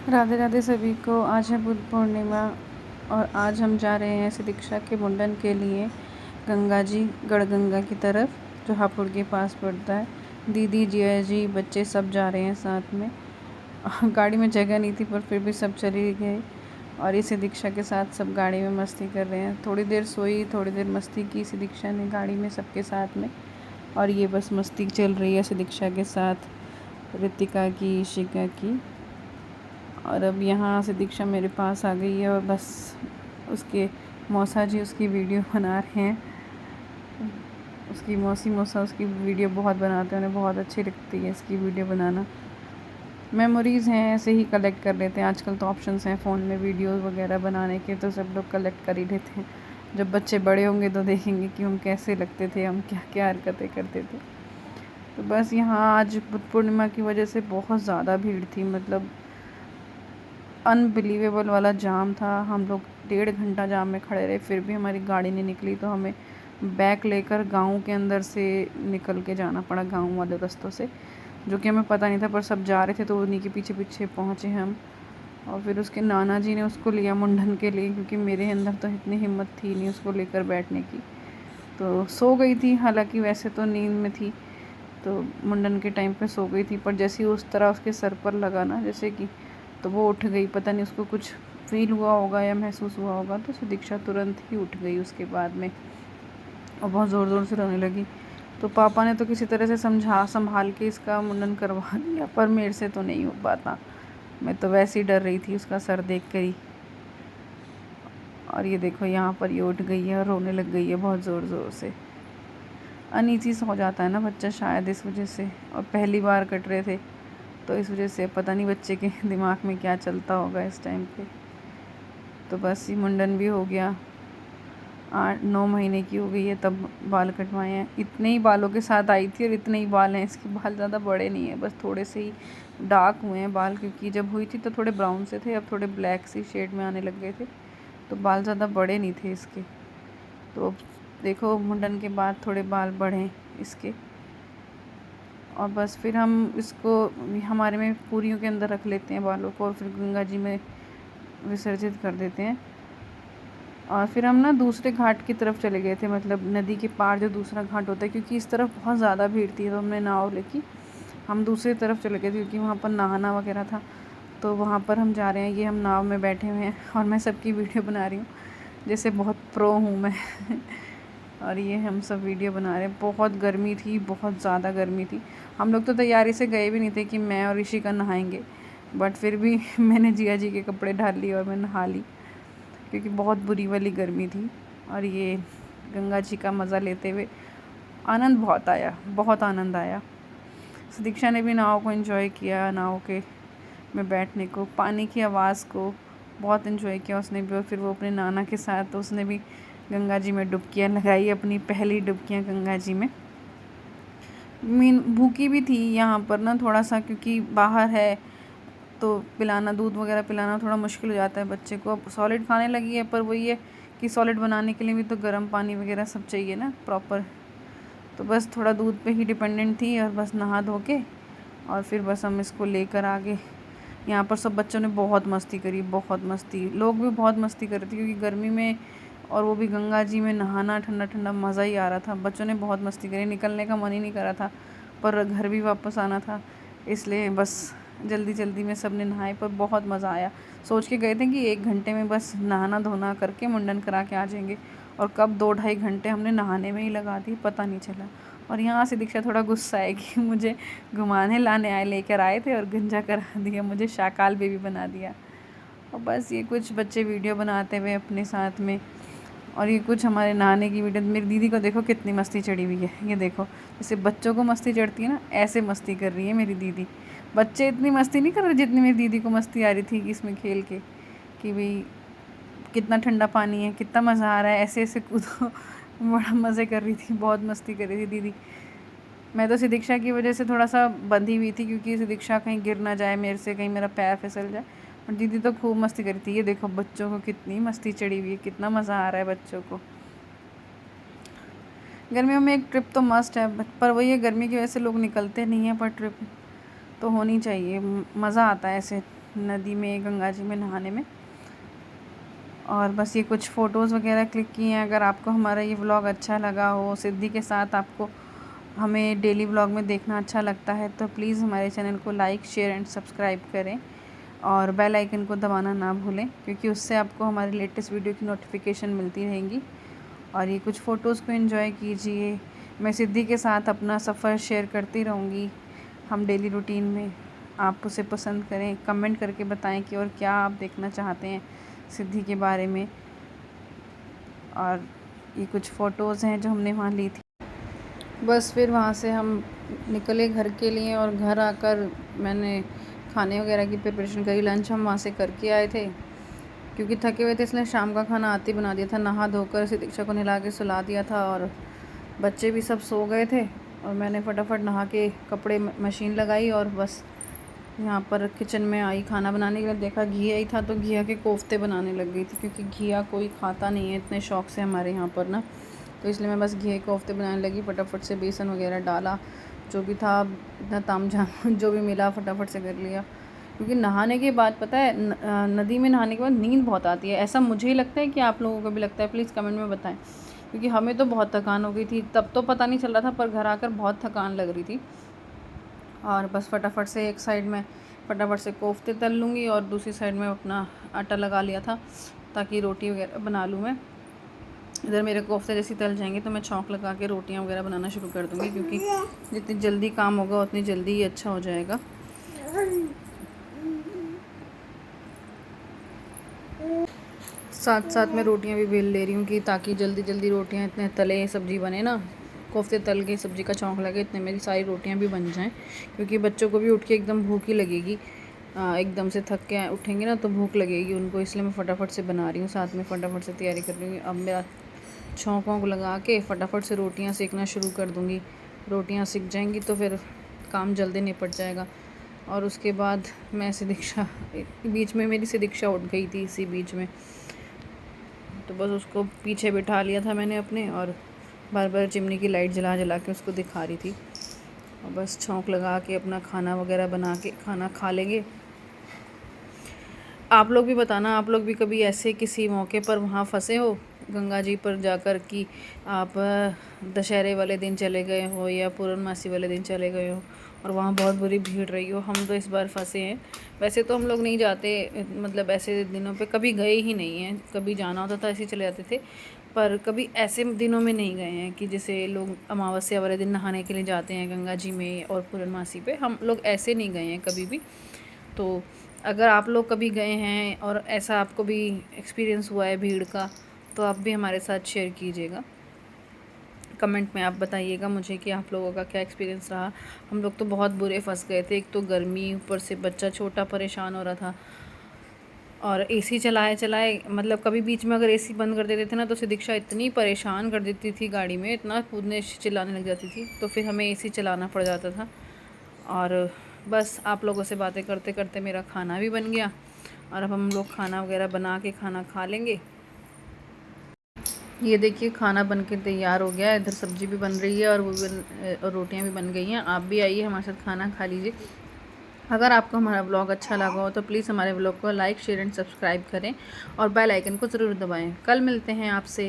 राधे राधे सभी को। आज है बुद्ध पूर्णिमा और आज हम जा रहे हैं सिदीक्षा के मुंडन के लिए गंगा जी गढ़गंगा की तरफ, जो हापुड़ के पास पड़ता है। दीदी, जिया जी, बच्चे सब जा रहे हैं साथ में। गाड़ी में जगह नहीं थी पर फिर भी सब चले गए और ये सिदीक्षा के साथ सब गाड़ी में मस्ती कर रहे हैं। थोड़ी देर सोई, थोड़ी देर मस्ती की सिदीक्षा ने गाड़ी में सबके साथ में, और ये बस मस्ती चल रही है सिदीक्षा के साथ, रितिका की, इशिका की। और अब यहाँ से दीक्षा मेरे पास आ गई है और बस उसके मौसा जी उसकी वीडियो बना रहे हैं। उसकी मौसा उसकी वीडियो बहुत बनाते हैं, उन्हें बहुत अच्छी लगती है इसकी वीडियो बनाना। मेमोरीज़ हैं, ऐसे ही कलेक्ट कर लेते हैं। आजकल तो ऑप्शंस हैं फ़ोन में वीडियोस वगैरह बनाने के, तो सब लोग कलेक्ट कर ही लेते हैं। जब बच्चे बड़े होंगे तो देखेंगे कि हम कैसे लगते थे, हम क्या क्या हरकतें करते थे। तो बस यहाँ आज बुद्ध पूर्णिमा की वजह से बहुत ज़्यादा भीड़ थी, मतलब अनबिलीवेबल वाला जाम था। हम लोग 1.5 घंटा जाम में खड़े रहे, फिर भी हमारी गाड़ी नहीं निकली, तो हमें बैक लेकर गांव के अंदर से निकल के जाना पड़ा, गांव वाले रास्तों से, जो कि हमें पता नहीं था, पर सब जा रहे थे तो उन्हीं के पीछे पीछे पहुँचे हम। और फिर उसके नाना जी ने उसको लिया मुंडन के लिए, क्योंकि मेरे अंदर तो इतनी हिम्मत थी नहीं उसको लेकर बैठने की। तो सो गई थी, हालांकि वैसे तो नींद में थी, तो मुंडन के टाइम पे सो गई थी, पर जैसे ही उस तरह उसके सर पर लगा ना जैसे कि, तो वो उठ गई। पता नहीं उसको कुछ फील हुआ होगा या महसूस हुआ होगा, तो सिदीक्षा तुरंत ही उठ गई उसके बाद में और बहुत ज़ोर ज़ोर से रोने लगी। तो पापा ने तो किसी तरह से संभाल के इसका मुंडन करवा दिया, पर मेरे से तो नहीं हो पाता। मैं तो वैसे ही डर रही थी उसका सर देख कर ही। और ये देखो यहाँ पर ये उठ गई है और रोने लग गई है बहुत ज़ोर ज़ोर से। अनईजी सा हो जाता है ना बच्चा, शायद इस वजह से, और पहली बार कट रहे थे तो इस वजह से पता नहीं बच्चे के दिमाग में क्या चलता होगा इस टाइम पे। तो बस ये मुंडन भी हो गया, 8-9 महीने की हो गई है तब बाल कटवाए हैं। इतने ही बालों के साथ आई थी और इतने ही बाल हैं इसके। बाल ज़्यादा बड़े नहीं हैं, बस थोड़े से ही डार्क हुए हैं बाल, क्योंकि जब हुई थी तो थोड़े ब्राउन से थे, अब थोड़े ब्लैक सी शेड में आने लग गए थे, तो बाल ज़्यादा बड़े नहीं थे इसके। तो अब देखो मुंडन के बाद थोड़े बाल बढ़े इसके, और बस फिर हम इसको हमारे में पूरियों के अंदर रख लेते हैं बालों को, और फिर गंगा जी में विसर्जित कर देते हैं। और फिर हम ना दूसरे घाट की तरफ चले गए थे, मतलब नदी के पार जो दूसरा घाट होता है, क्योंकि इस तरफ बहुत ज़्यादा भीड़ थी, तो हमने नाव लेके हम दूसरी तरफ चले गए थे, क्योंकि वहाँ पर नहाना वगैरह था। तो वहाँ पर हम जा रहे हैं, ये हम नाव में बैठे हुए हैं और मैं सबकी वीडियो बना रही हूँ जैसे बहुत प्रो हूँ मैं। और ये हम सब वीडियो बना रहे हैं। बहुत गर्मी थी, बहुत ज़्यादा गर्मी थी। हम लोग तो तैयारी से गए भी नहीं थे कि मैं और ऋषिका नहाएंगे, बट फिर भी मैंने जिया जी के कपड़े डाल लिए और मैं नहा ली, क्योंकि बहुत बुरी वाली गर्मी थी। और ये गंगा जी का मज़ा लेते हुए आनंद बहुत आया, बहुत आनंद आया। दीक्षा ने भी नाव को एंजॉय किया, नाव के में बैठने को, पानी की आवाज़ को बहुत एंजॉय किया उसने भी। और फिर वो अपने नाना के साथ, तो उसने भी गंगा जी में डुबकियाँ लगाई, अपनी पहली डुबकियाँ गंगा जी में। मीन भूखी भी थी यहाँ पर ना थोड़ा सा, क्योंकि बाहर है तो पिलाना, दूध वगैरह पिलाना थोड़ा मुश्किल हो जाता है बच्चे को। अब सॉलिड खाने लगी है, पर वही है कि सॉलिड बनाने के लिए भी तो गर्म पानी वगैरह सब चाहिए ना प्रॉपर। तो बस थोड़ा दूध पे ही डिपेंडेंट थी, और बस नहा धो के और फिर बस हम इसको लेकर आ गए। यहाँ पर सब बच्चों ने बहुत मस्ती करी, बहुत मस्ती, लोग भी बहुत मस्ती कर रहे थे, क्योंकि गर्मी में और वो भी गंगा जी में नहाना, ठंडा ठंडा मज़ा ही आ रहा था। बच्चों ने बहुत मस्ती करी, निकलने का मन ही नहीं कर रहा था, पर घर भी वापस आना था, इसलिए बस जल्दी जल्दी में सब ने नहाए, पर बहुत मज़ा आया। सोच के गए थे कि 1 घंटे में बस नहाना धोना करके मुंडन करा के आ जाएंगे, और कब 2-2.5 घंटे हमने नहाने में ही लगा दिए, पता नहीं चला। और यहाँ से दीक्षा थोड़ा गुस्सा है कि मुझे घुमाने लाने आए, लेकर आए थे और गंजा करा दिया, मुझे शाकाल बेबी बना दिया। और बस ये कुछ बच्चे वीडियो बनाते हुए अपने साथ में, और ये कुछ हमारे नहाने की वीडियो। मेरी दीदी को देखो कितनी मस्ती चढ़ी हुई है, ये देखो जैसे बच्चों को मस्ती चढ़ती है ना, ऐसे मस्ती कर रही है मेरी दीदी। बच्चे इतनी मस्ती नहीं कर रहे जितनी मेरी दीदी को मस्ती आ रही थी कि इसमें खेल के, कि भाई कितना ठंडा पानी है, कितना मज़ा आ रहा है, ऐसे ऐसे कूदो। बड़ा मज़े कर रही थी, बहुत मस्ती कर रही थी दीदी। मैं तो सिदीक्षा की वजह से थोड़ा सा बंधी हुई थी, क्योंकि सिदीक्षा कहीं गिर ना जाए मेरे से, कहीं मेरा पैर फिसल जाए। और दीदी तो खूब मस्ती करी थी। ये देखो बच्चों को कितनी मस्ती चढ़ी हुई है, कितना मज़ा आ रहा है बच्चों को। गर्मियों में एक ट्रिप तो मस्ट है, पर वही है गर्मी की वजह से लोग निकलते नहीं हैं, पर ट्रिप तो होनी चाहिए, मज़ा आता है ऐसे नदी में, गंगा जी में नहाने में। और बस ये कुछ फ़ोटोज़ वगैरह क्लिक किए हैं। अगर आपको हमारा ये व्लॉग अच्छा लगा हो, सिद्धि के साथ आपको हमें डेली व्लॉग में देखना अच्छा लगता है, तो प्लीज़ हमारे चैनल को लाइक, शेयर एंड सब्सक्राइब करें और बेल आइकन को दबाना ना भूलें, क्योंकि उससे आपको हमारी लेटेस्ट वीडियो की नोटिफिकेशन मिलती रहेंगी। और ये कुछ फ़ोटोज़ को एंजॉय कीजिए। मैं सिद्धि के साथ अपना सफ़र शेयर करती रहूँगी हम डेली रूटीन में। आप उसे पसंद करें, कमेंट करके बताएं कि और क्या आप देखना चाहते हैं सिद्धि के बारे में। और ये कुछ फ़ोटोज़ हैं जो हमने वहाँ ली थी। बस फिर वहाँ से हम निकले घर के लिए और घर आकर मैंने खाने वगैरह की प्रिपरेशन करी। लंच हम वहाँ से करके आए थे, क्योंकि थके हुए थे इसलिए शाम का खाना आते ही बना दिया था। नहा धोकर दीक्षा को नहला के सुला दिया था और बच्चे भी सब सो गए थे। और मैंने फटाफट नहा के कपड़े मशीन लगाई और बस यहाँ पर किचन में आई खाना बनाने के लिए। देखा घिया ही था तो घिया के कोफ्ते बनाने लग गई थी, क्योंकि घिया कोई खाता नहीं है इतने शौक़ से हमारे यहाँ पर ना, तो इसलिए मैं बस घिया के कोफ्ते बनाने लगी। फटाफट से बेसन वगैरह डाला, जो भी था इतना तामझाम जो भी मिला फटाफट से कर लिया। क्योंकि नहाने के बाद पता है नदी में नहाने के बाद नींद बहुत आती है। ऐसा मुझे ही लगता है कि आप लोगों को भी लगता है, प्लीज़ कमेंट में बताएं। क्योंकि हमें तो बहुत थकान हो गई थी, तब तो पता नहीं चल रहा था, पर घर आकर बहुत थकान लग रही थी। और बस फटाफट से एक साइड में फटाफट से कोफ्ते तल लूँगी और दूसरी साइड में अपना आटा लगा लिया था ताकि रोटी वगैरह बना लूँ मैं। इधर मेरे कोफ्ते जैसे तल जाएंगे तो मैं छौंक लगा के रोटियां वगैरह बनाना शुरू कर दूँगी, क्योंकि जितनी जल्दी काम होगा उतनी जल्दी ही अच्छा हो जाएगा। साथ साथ मैं रोटियां भी बेल ले रही हूँ कि ताकि जल्दी जल्दी रोटियां इतने तले सब्ज़ी बने ना, कोफ्ते तल के सब्ज़ी का छौंक लगे, इतने मेरी सारी रोटियां भी बन जाएं। क्योंकि बच्चों को भी उठ के एकदम भूख ही लगेगी, एकदम से थक के उठेंगे ना तो भूख लगेगी उनको, इसलिए मैं फटाफट से बना रही हूँ, साथ में फटाफट से तैयारी कर रही हूँ। अब मेरा छौंक वौंक लगा के फटाफट से रोटियां सेकना शुरू कर दूँगी। रोटियां सिक जाएंगी तो फिर काम जल्दी निपट जाएगा। और उसके बाद मैं दीक्षा बीच में मेरी दीक्षा उठ गई थी इसी बीच में, तो बस उसको पीछे बिठा लिया था मैंने अपने, और बार बार चिमनी की लाइट जला जला के उसको दिखा रही थी। और बस छौंक लगा के अपना खाना वगैरह बना के खाना खा लेंगे। आप लोग भी बताना, आप लोग भी कभी ऐसे किसी मौके पर वहाँ फंसे हो गंगा जी पर जाकर कि आप दशहरे वाले दिन चले गए हो या पूर्णमासी वाले दिन चले गए हो और वहाँ बहुत बुरी भीड़ रही हो। हम तो इस बार फंसे हैं। वैसे तो हम लोग नहीं जाते, मतलब ऐसे दिनों पे कभी गए ही नहीं हैं। कभी जाना होता था ऐसे ही चले जाते थे, पर कभी ऐसे दिनों में नहीं गए हैं कि जैसे लोग अमावस्या वाले दिन नहाने के लिए जाते हैं गंगा जी में और पूर्णमासी पे। हम लोग ऐसे नहीं गए हैं कभी भी। तो अगर आप लोग कभी गए हैं और ऐसा आपको भी एक्सपीरियंस हुआ है भीड़ का, तो आप भी हमारे साथ शेयर कीजिएगा। कमेंट में आप बताइएगा मुझे कि आप लोगों का क्या एक्सपीरियंस रहा। हम लोग तो बहुत बुरे फंस गए थे। एक तो गर्मी, ऊपर से बच्चा छोटा परेशान हो रहा था, और एसी चलाए मतलब कभी बीच में अगर एसी बंद कर देते थे ना तो दीक्षा इतनी परेशान कर देती थी गाड़ी में, इतना कूदने चिल्लाने लग जाती थी, तो फिर हमें एसी चलाना पड़ जाता था। और बस आप लोगों से बातें करते करते मेरा खाना भी बन गया, और अब हम लोग खाना वगैरह बना के खाना खा लेंगे। ये देखिए खाना बन के तैयार हो गया है। इधर सब्ज़ी भी बन रही है और और रोटियां भी बन गई हैं। आप भी आइए हमारे साथ खाना खा लीजिए। अगर आपको हमारा ब्लॉग अच्छा लगा हो तो प्लीज़ हमारे ब्लॉग को लाइक, शेयर एंड सब्सक्राइब करें और बेल आइकन को ज़रूर दबाएं। कल मिलते हैं आपसे।